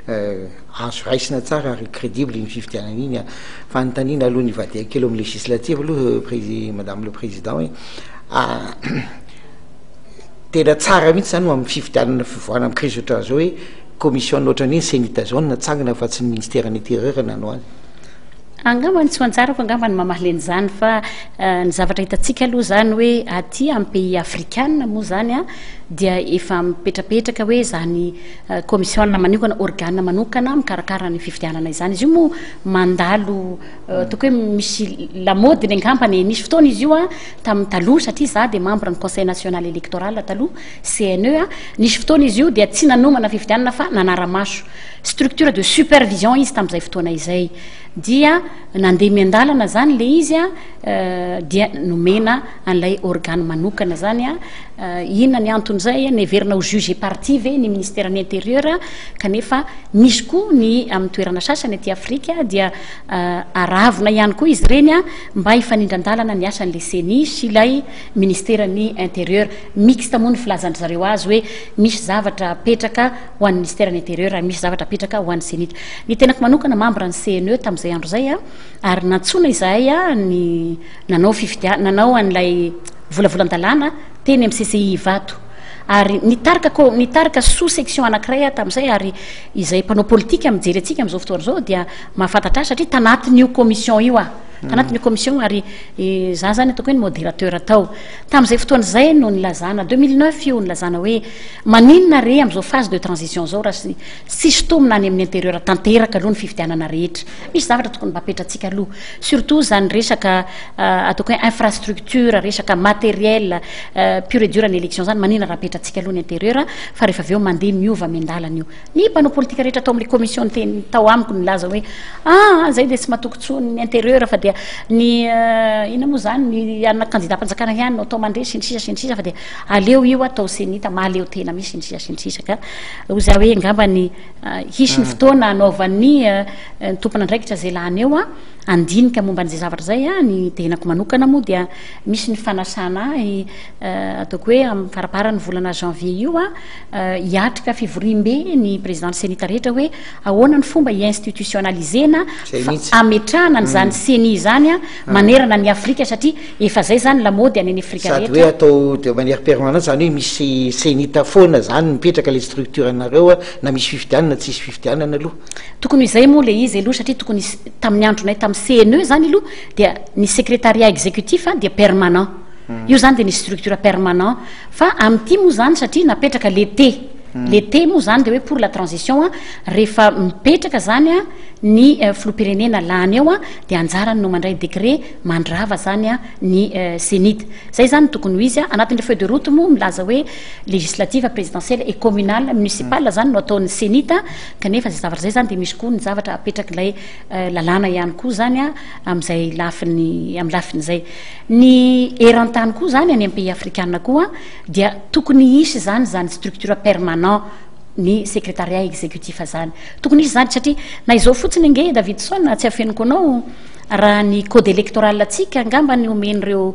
hoe azo raisina tsara ary crédible ny fifidianana iny fanontaniana aloha ny vady kely amin'ny législative aloha madame le président hoe tena tsara mihitsy zany amin'ny fifidianana fivoahana amin'ny crise ohatran' zao hoe commission ohatran'iny senita zao natsangana fa tsy ny ministère ny intérieur nanao azy angambany tsy manjara fa angambany mamahaleny zany fa ny zavatra hitantsika aloha zany hoe aty amin'ny pays africaine moa zany a dia efa mipetrapetraka hoe zany commission manokana organe manokana mikarakara ny fifidianana izany izy io moa mandalo toko hoe misy lamodiny angambany nisy fotoana izy io a tamin'ny taloha satria za de membre ny conseil national électoral taloha CNE a nisy fotoana izy io dia tsy nanomana fifidianana fa nanara-maso structure de supervision izy tamin'izay fotoana izay dia nandeha miandalana zany le izy a dia nomena an'ilay organe manokana zany a inona ny anton'izay neverina ho juge parti ve ny ministère ny intérieur kanefa misy koa ny amin'ny toerana sasany aty Afrika dia aravina ihany koa izy reny a mba hifanindran-dalana ny asan'le CENI sy ilay ministère ny intérieur mixte moa ny filazandry zareo azy hoe misy zavatra petraka ho an'ny ministère ny intérieur misy zavatra petraka ho an'ny CENI ny tenako manokana membre ny CNE tamin'izay andro zay a ary natsona izahay a ny nanao an'ilay volavolan-dalàna teny amin'ny CCI Vato ary nitarika sous section anankiray tamin'izay ary izay mpanao politika mijery atsika amin'izao fotoana zao dia mahafantatra satria tanatin'io commission io a tanatin'io commission ary za zany ataoko hoe ny modérateur atao tamin'izay fotoana zay no nilazana 2009 io nilazana hoe maninona re amin'izao phase de transition zao raha sisy tomona any amin'ny intérieur tanteraka aloha ny fifidianana rehetra misy zavatra tokony mba apetratsika aloha surtout zany resaka ataoko hoe infrastructure resaka matériel pure et dure ny élection zany maninona raha apetratsika aloha ny intérieur fa rehefa avy eo mandeha miova miandalana io ny mpanao politika rehetra atao amin'ny commission ny teny tao amiko nilaza hoe zay de tsy mahatokontsoa ny intérieur fa dia ny ina moa zany ny anna candidat mpanjakana ihany no atao mandre sinisisa fa dia aleo io atao senita mahaleo tena misy sinisisa ka ozy hoe angambany hisy ny fotoana anaovan'ny tompona andraikitra zay lany eo a andinika momba an'izay zavatra zay a ny tenako manokana moa dia misy ny fanasana ataoko hoe amin'ny farapara ny volana janvier io a hiatrika fivorimbe ny président senita rehetra hoe ahoana ny fomba institutionnalisena ametrahana n'zany CENI zany a manerana ny Afrika satria efa zay zany lamody any Afrika rehetra sady hoe atao de manière permanente zany hoe misy senita foana zany mipetraka le structure anareo na misy fifidianana tsisy fifidianana aloha tokony izay moa le izy aloha satria tokony tamin'ny andronay tamin'ny CNE zany aloha dia ny secrétariat exécutif dia permanent io zany de ny structure permanent fa amin'ity moa zany satria napetraka l'été moa zany de hoe pour la transition rehefa mipetraka zany a ny filoham-pirenena lany eo a dia anjarany no mandray décret mandrava zany a ny CENIT zay zany tokony ho izy a anatin'le feuille de route moa milaza hoe législative présidentielle et communale municipale zany no ataon'ny CENIT kanefa zay zavatra zay zany de misy koa ny zavatra apetraka ilay lalàna ihany koa zany a amin'izay lafiny amin'ny lafiny zay ny eran-tany koa zany any amin'ny pays africaine koa dia tokony hisy zany structure permanent ny secrétariat exécutif zany tokony izy zany satria na izao fotsiny nge David Son tsy afeniko anao raha ny code électoral atsika angamba ny omen'ireo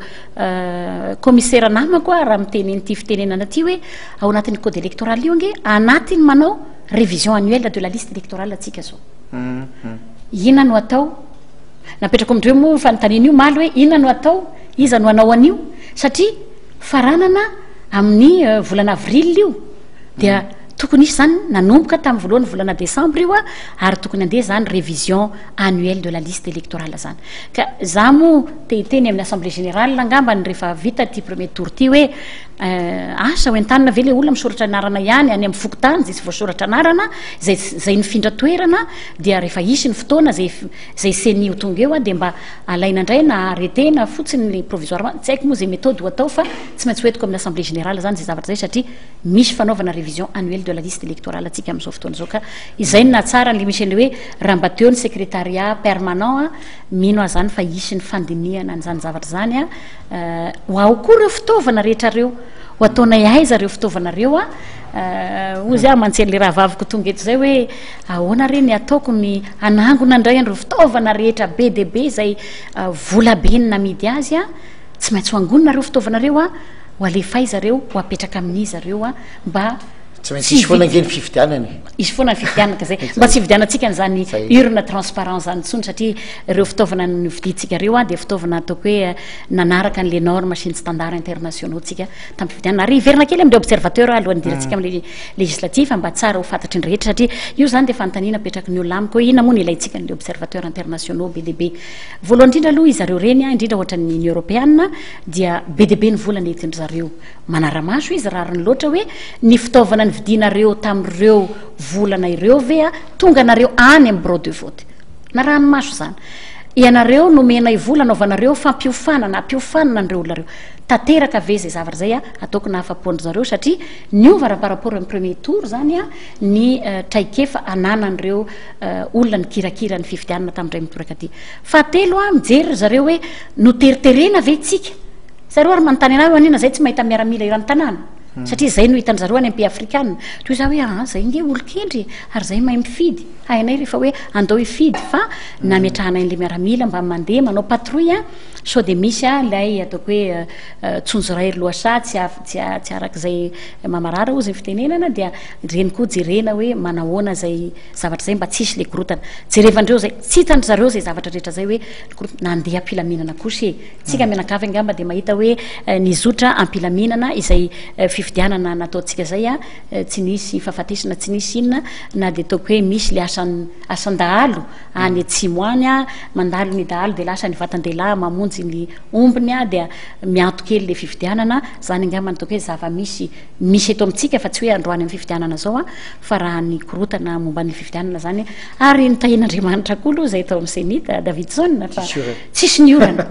commissaire namako raha miteny n'ity fitenenana aty hoe ao anatin'ny code électoral io nge anatiny manao révision annuelle de la liste électorale atsika zao inona no atao napetrako amindreo moa fanontaniana io maly hoe inona no atao iza no anao an'io satria faranana amin'ny volana avril io dia tokony isy zany nanomboka tamin'ny voalohany volana décembre io ary tokony andeha zany révision annuelle de la liste électorale zany ka za moa teny amin'ny assemblée générale angambany rehefa vita ty premier tour ty hoe asa hoentanina ve le olona misoratra anarana ihany any amin'ny fokotany zay tsy voasoratra anarana zay nifindra toerana dia rehefa isy ny fotoana zay CENI ho tonga eo de mba alaina indray na arrêtena fotsiny le provisoirement tsy haiko moa zay méthode ho atao fa tsy maintsy hoetiko amin'ny assemblée générale zany zay zavatra zay satria misy fanaovana révision annuelle de la liste électorale atsika amin'izao fotoana zao ka izay na tsara le misy le hoe raha mba teo ny secrétariat permanent mino azany fa isy ny fandinihana an'izany zavatra zany ho ao koa reo fitaovana rehetra reo ho ataonay aiza reo fitaovanareo ozy mantseny le raha vaviko tonga eto zay hoe ahoana reny ataoko ny anangona andray andreo fitaovana rehetra be de be zay vola be ny namidy azy tsy maintsy ho angonina reo fitaovanareo ho alefa izareo ho apetraka amin'izareo mba tsy maintsy isy foana nge ny fifidianany izy foana ny fividianaka zay mba tsy hividianantsika n'zany urne transparence zany tsony satria ireo fitaovana noviditsika reo a dia fitaovana ataoko hoe nanaraka n'le norme sy ny standard internationaux tsika tamin'ny fividianana ary iverina kely amin'le observateur alohan'ny diratsika amin'le législative mba tsara ho fantatry ny rehetra satria io zany dia fanontaniana petraky ny olona amiko hoe ina moa ny ilayntsika n'le observateur internationaux be dia be voalohany indrindra aloha izareo reny a indrindra ohatra ny union européenne dia be dia be ny volana entindry zareo manaramaso izy raha ny loatra hoe ny fitaovana ny vidinareo tamin'ireo volana ireo ve a tonga nareo any amin'ny bureau de vote na ranomaso zany ianareo nomena ivola anaovanareo fampiofanana ampiofanana an'ireo olona reo tanteraka ve zay zavatra zay a ataoko nahafapoandry zareo satria niova raha par rapport amin'ny premier tour zany a ny traikefa ananan'ireo olona ny kirakira ny fifidianana tamin'ndray mitoraka aty fahatelo a mijery zareo hoe noteriterena ve tsika zareo ary manontany anareo anina zay tsy mahita miaramila irany tanàna satria zay no hitan zareo any am-pays africaine toy za hoe zay nge olo-kendry ary zay mahay mifidy hainay rehefa hoe andao hifidy fa nametrahana an'le miaramila mba mandeha manao patrouille sao de misy a lay ataoko hoe tsonjorairy loasa tsy arak'izay mamarara ozy ny fitenenana dia reny koa jerena hoe manahoana zay zavatra zay mba tsisy le korotana jerevandreo zay tsy hitandry zareo zay zavatra rehetra zay hoe nandeha ampilaminana kosy tsika mianakavy angamba dia mahita hoe nizotra ampilaminana izay fifidianana nataotsika zay a tsy nisy fahafatesana tsy nisy inona na dia ataoko hoe misy le asan-dahalo any atsimoany a mandalo ny dahalo dia lasa ny vatan-dehilahy mamonjy ny ombony a dia mianto kely le fifidianana zany angamba ny ataoko hoe zava-misy eto amintsika fa tsy hoe androany amin'ny fifidianana zao a fa raha ny korotana momba ny fifidianana zany ary nitahin'andriamanitra koa aloha zay tao amin'ny senita Davidson fa tsisy ny orana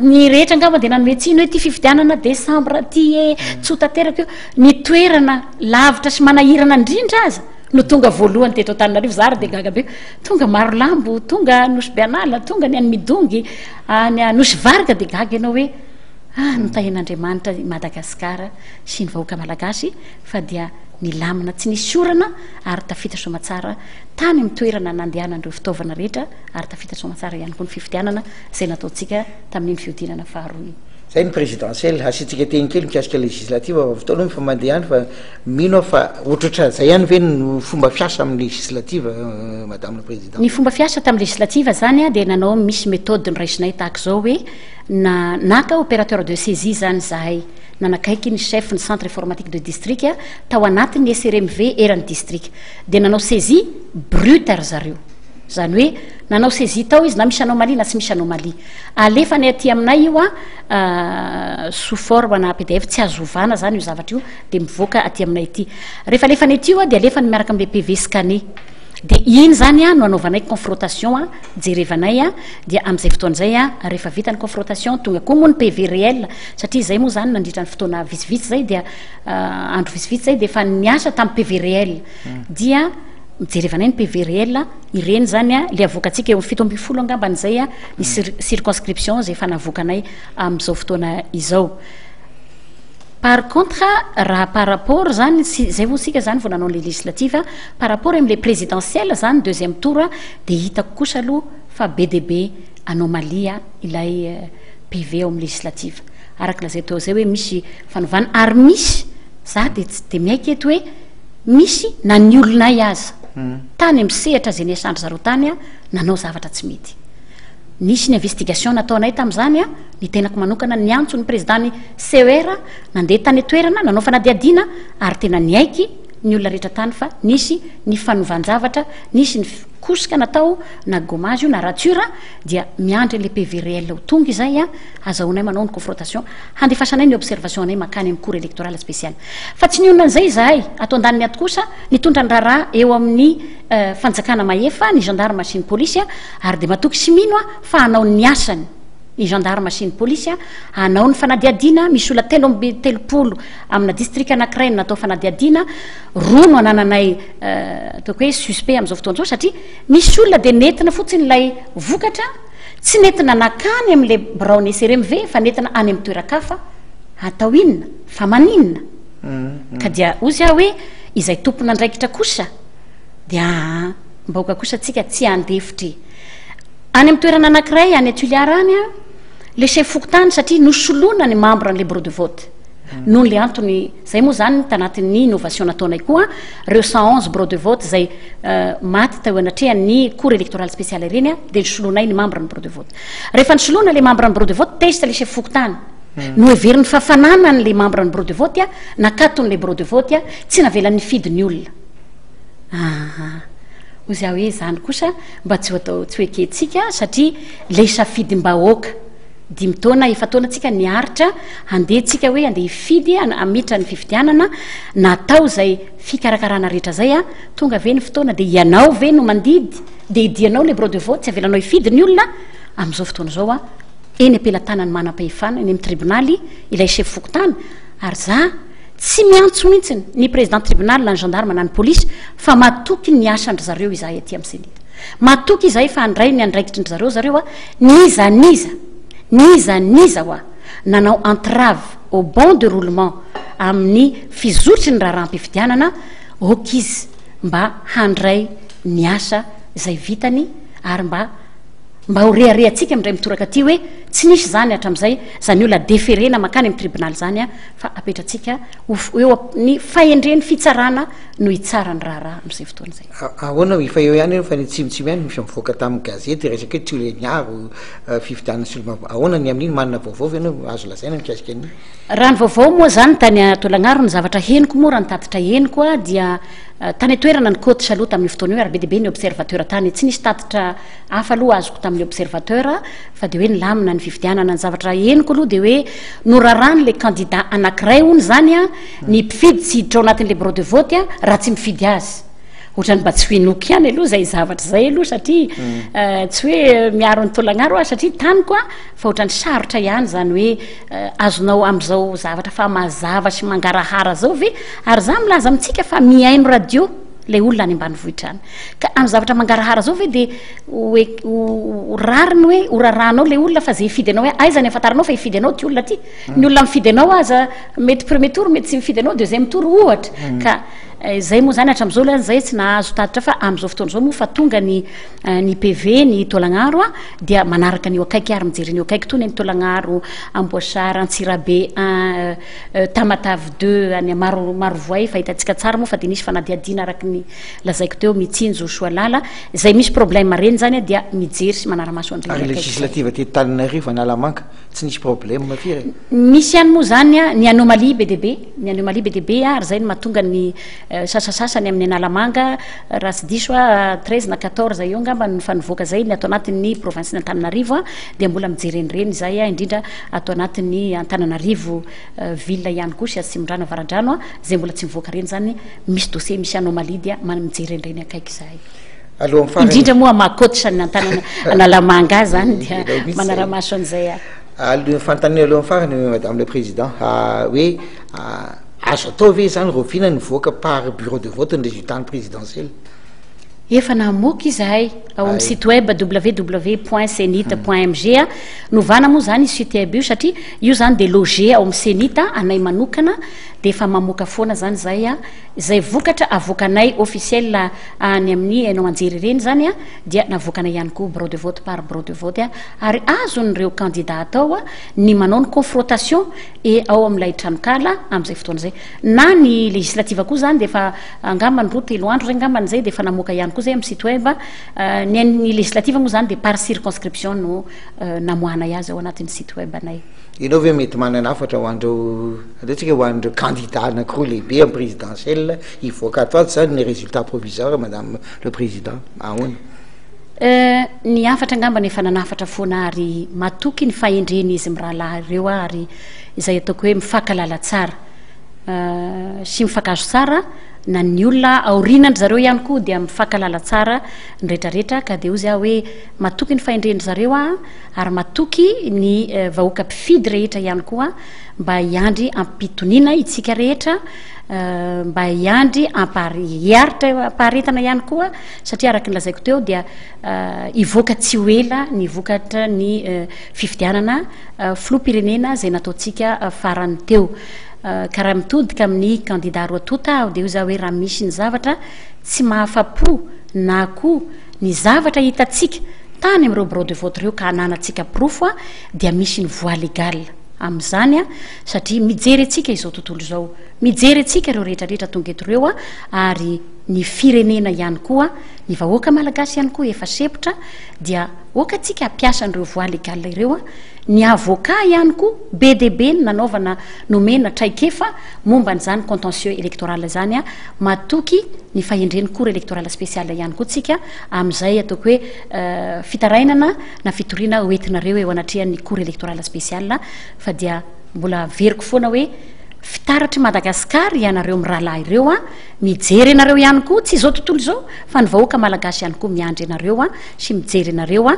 ny rehetra angamba dia nanome tsiny hoe ty fifidianana décembre ty e tsotateraka io ny toerana lavitra sy manahirana indrindra aza no tonga voalohany teto Antananarivo zary dia gagabe tonga maro lambo tonga nosy Bianala tonga ny any midongy any nosy varika dia gaga ianao hoe nitahin'andriamanitra Madagasikara sy ny vahoaka malagasy fa dia ny lamina tsy nisy orana ary tafita somatsara tany amin'ny toerana nandehanan'ireo fitaovana rehetra ary tafita somatsara ihany koa ny fifidianana zay nataontsika tamin'iny fiodinana faharoa zay ny présidentielle asitsika teny kely mikasika législative fotoana fa mandeha any fa mino fa ohatrotra zay ihany ve no fomba fiasa amin'ny législative madame la présidente ny fomba fiasa tamin'ny législative zany a dia nanao misy méthode nyraisinay tahaka zao hoe naka opérateur de saisie zany zahay nanakaiky ny chef ny centre informatique de district a tao anatin'ny SRMV eran'ny district dia nanao saisie brute ary zareo zany hoe nanao saisie tao izy na misy anomalie na tsy misy anomalie alefa ny aty aminay io a sous forme na PDF tsy azovana zany io zavatra io dia mivoaka aty aminay aty rehefa alefany aty io a dia alefany miaraka amin'le PV scanné dia iny zany a no anaovanay confrontation a jerevanay a dia amin'izay fotoana zay a rehefa vita ny confrontation tonga koa moa ny PV réel satria zay moa zany nandritra ny fotoana vitsivitsy zay dia andro vitsivitsy zay dia efa niasa tamin'ny PV réel dia mijerevanay ny PV réel ireny zany a le avoakatsika eo 7 angamba n'izay a ny circonscription zay efa navoakanay amin'izao fotoana izao par contre raha par rapport zany zay voasika zany vao nanao le législative par rapport amin'le présidentielle zany deuxième tour dia hitako kosa aloha fa be dia be anomalie ilay PV ao amin'ny législative araka lazay tao zay hoe misy fanovana ary misy za dia miaiky eto hoe misy na ny olonay aza tany misehatra zay niasandry zareo tany a nanao zavatra tsy mety nisy ny investigation nataonay tamin'izany a ny tenako manokana ny antso ny président ny CER nandeha tany toerana nanao fanadiadiana ary tena niaiky ny olona rehetra tany fa nisy ny fanovanjavatra nisy ny kosika natao na gommage io na rature dia miandry le PV réel ho tonga izay a azahoanay manao ny confrontation handefasanay ny observation anay makany amin'ny cour électorale spéciale fa tsy niona an'izay zahay atao andaniny ato kosa nitondra ny raharaha eo amin'ny fanjakana maefa ny gendarme sy ny polisy ary dia matoky sy mino a fa hanao ny asany ny gendarme sy ny polisy hanao ny fanadiadiana misy olona 3 amina district anankiray natao fanadiadiana roa no anananay ataoko hoe suspect amin'izao fotoana zao satria misy olona dia nentina fotsiny ilay vokatra tsy nentina nakany amin'le braony SRMV fa nentina any amin'ny toerakafa atao inona fa maninona ka dia ozy aho hoe izay tompona andraikitra kosa dia mbaoka kosa tsika tsy andefitry any amin'ny toerana anankiray any Tuileries any le chef fokotany satria nosoloana ny membre an'le bureau de vote noho le antony zay moa zany tanatin'ny innovation nataonay koa reo 111 bureau de vote zay maty tao anatrehan'ny cour électorale spéciale ireny dia nisoloanay ny membre ny bureau de vote rehefa nisoloana le membre ny bureau de vote testa le chef fokotany no everiny fafanana n'le membre ny bureau de vote nakaton'le bureau de vote tsy navelan'ny fidiny olona ozy aho hoe zany kosa mba tsy atao tsy hoeketsika satria le safidym-bahoaka 5 taona efa taona tsika niaritra handehantsika hoe andeha hifidy amiditra ny fifidianana natao zay fikarakarana rehetra zay tonga ve ny fotoana dia ianao ve no mandidy dia idianao le bureau de vote tsy avelanao hifidy ny olona amin'izao fotoana zao eny ampelantanany manam-pahefana eny amin'ny tribonaly ilay chef fokotany ary za tsy miantso mihitsiny ny président tribunal na ny gendarme na ny police fa matoky ny asandry zareo izahay aty amin'ny senita matoky izahay fa andray ny andraikitry ny zareo niza hoa nanao entrave au bon déroulement amin'ny fizotry ny raharam-pifidianana okizy mba handray ny asa zay vitany ary mba horeharehantsika amindray mitoraka aty hoe tsy nisy zany hatram'izay zany olona déférena makany amin'ny tribunal zany fa apetratsika eo ny fahendreny fitsarana no hitsara ny raharaha am'izay fotoana zay ahoana efa eo ihany fa ny tsimotsimo ihany misy mivoaka tamin'ny gazety resaka hoe tsy ole niaro fifidianana sy olo ahoana ny amin'iny manana vaovao ianao azo lazaina mikasika an'iny raha ny vaovao moa zany tany atolagnaro ny zavatra heniko moa raha nitatitra heniko dia tany atoerana ny côte chaloux tamin'ny fotoana io ary be deabe ny observateur tany tsy nisy tatitra hafa aloha azoko tamin'ny observateur fa de hoe nilamina ny fifidianana ny zavatra heniko aloha de hoe norarany le candidat anankiray hony zany ny mpifidy tsy hiditra ao anatin'le bureau de vote raha tsy mifidy azy ohatrany mba tsy hoenoky ihany aloha zay zavatra zay aloha satria tsy hoe miaro ny tolagnaro satria taniko fa ohatrany sarotra ihany zany hoe azonao am'izao zavatra fa mazava sy mangarahara zao ve ary za milaza amitsika fa miaino radio le olona any ambanivohitra any ka amin'ny zavatra mangarahara zao ve de rariny hoe horaranao le olona fa zay hifidy anao hoe aizany afantaranao fa hifidy anao ty olona ty ny olona mifidy anao aza mety premier tour mety tsy mifidy anao deuxième tour ohatra ka zay moa zany hatram'izao la zay tsy nahazo tatitra fa am'izao fotoana zao moa fa tonga ny PV ny tolagnaro dia manaraka ny akaiky ary mijery ny akaiky tony ny tolagnaro Amboasara Antsirabe 1 Tamatave 2 any Marovoay fa hitantsika tsara moa fa de nisy fanadiadiana araky ny lazaiko teo mitsinjo Soalala zay misy problème reny zany dia mijery sy manaramaso an'ireny akaiky législative te Tananarivo Analamanga tsy nisy problème firy misy ihany moa zany ny anomalie BDB ary zay ny mahatonga ny sasasasany amin'ny Analamanga raha tsy diso 13 na 14 eo ngamba ny fanivoaka zay ny atao anatin'ny province ny Antananarivo dia mbola mijerenyreny zay indrindra atao anatin'ny Antananarivo ville ihany koa sy Atsimondrano Avarandrano zay mbola tsy mivoaka reny zany misy dossier misy anomalie dia mijerenyreny akaiky zahay indrindra moa mahakotra ny Analamanga zany dia manaramaso an'izay fanontaniana alohan'ny farany madame le président hoe azo atao ve zany rovina nivoaka par bureau de vote ny résultat présidentiel efa namoky izahay ao amin'ny site web www.senita.mg novana moa zany site web io satria io zany de logé ao amin'ny senita anay manokana de efa mamoaka foana zany zay vokatra avokanay officiel any amin'ny ainao anjery reny zany dia navokanay ihany koa bureau de vote par bureau de vote ary azon'ireo candidat atao ny manao ny confrontation e ao amin'ilay tranokala am'izay fotoana zay na ny législative koa zany de efa angambany 3 andro zay angambany zay de efa namoaka ihany koa zay amin'ny site web ny législative moa zany de par circonscription no namohanay azy ao anatin'ny site web anay ianao ve mety manana afatra hoandreo atsika hoandreo candidat anankiroa lehibe amin'ny présidentielle ivoaka ato ato zany ny résultat provisoire madame le président ahoana ny afatra angambany efa nanafatra foana ary matoky ny fahendreny izy mirahalahy ireo ary izay ataoko hoe mifankalala tsara sy mifakazo tsara na ny olona aorinandry zareo ihany koa dia mifankalala tsara ny rehetrarehetra ka de ozy hoe matoky ny fahendreny zareo ary matoky ny vahoaka mpifidy rehetra ihany koa mba hiandry ampitonina itsika rehetra mba hiandry ampaharetana ihany koa satria araky nylazaiko teo dia ivoaka tsy hoela ny vokatra ny fifidianana filoham-pirenena zay nataotsika farany teo karaha mitodika amin'ny candidat roa tota aho de io za hoe raha misy ny zavatra tsy mahafapo na koa ny zavatra hitatsika tany amin'ireo bureau de vote reo ka hananatsika profo dia misy ny voie légale am'izany a satria mijery atsika izao tontolo zao mijery atsika ireo rehetrarehetra tonga eto reo a ary ny firenena ihany koa ny vahoaka malagasy ihany koa efa sepotra dia okatsika ampiasan'ireo voie légal ireo a ny avocat ihany koa be debe ny nanaovana nomena traikefa momba n'izany contentieux électoral zany a matoky ny fahendren'ny cour électoral spécial ihany koa tsika amin'izay ataoko hoe fitarainana na fitoriana hoentinareo eo anatrihan'ny cour électoral spécial fa dia mbola veriko foana hoe fitaratry Madagasikara ianareo mirahalahy ireo a mijery anareo ihany koa tsy izao tontolo izao fa ny vahoaka malagasy ihany koa miandry anareo a sy mijery anareo a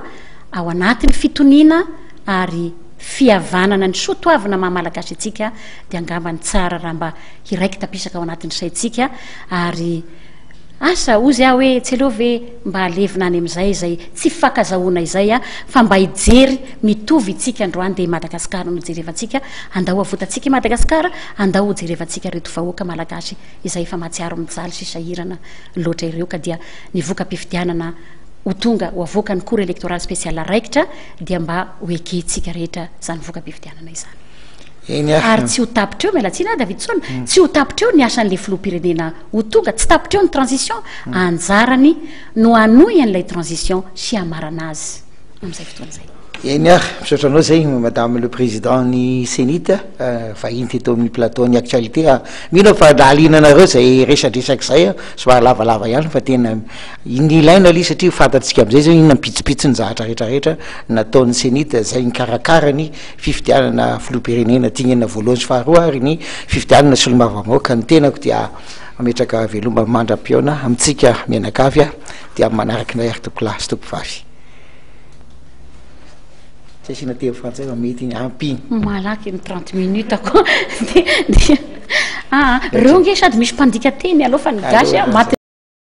ao anatin'ny fitoniana ary fihavanana ny soatoavina mahamalagasy atsika dia angambany tsara raha mba hiraiky tapisaka ao anatin'ny saitsika ary asa ozy aho hoe tsy aleova ve mba alevina any amin'izay zay tsy fakazahoana izay a fa mba hijery mitovy itsika androany dia Madagasikara no jerevantsika andao avotantsika i Madagasikara andao ho jerevantsika reto vahoaka malagasy izay efa mahatsiaro mijaly sy sahirana loatra ireo ka dia ny voka-pifidianana ho tonga ho avoaka ny cour électoral spécial raikitra dia mba hoeketsika rehetra zany voka-pifidianana izany ary tsy ho tapitreo mialatsina David Sona tsy ho tapitreo ny asan'le filoham-pirenena ho tonga tsy tapitreo ny transition anjarany no anoy an'ilay transition sy amarana azy amin'izay fotoana zay eny ary misaotra anao zay madame le président ny sénite vahiny teto amin'ny plateau ny actualité mino fa lalinanareo zay resadresaky zay somary lavalava ihany fa tena ilaina ali satria fantatsika am'izay zao inona mpitsopitso ny zahatra rehetrarehetra nataon'ny sénite zay ny karakarany fifidianana filoham-pirenena tingena voalohany sy faharoa ary ny fifidianana solomavamaoka ny tenako dia ametraka velomba mandram-piona amitsika mianakavy a dia manaraky nay ary tokolasy tompivavy sina teo frantsay mety iny ampy malaky ny 30 minutes ako reo nge sady misy mpandika teny aloha fa ny gasy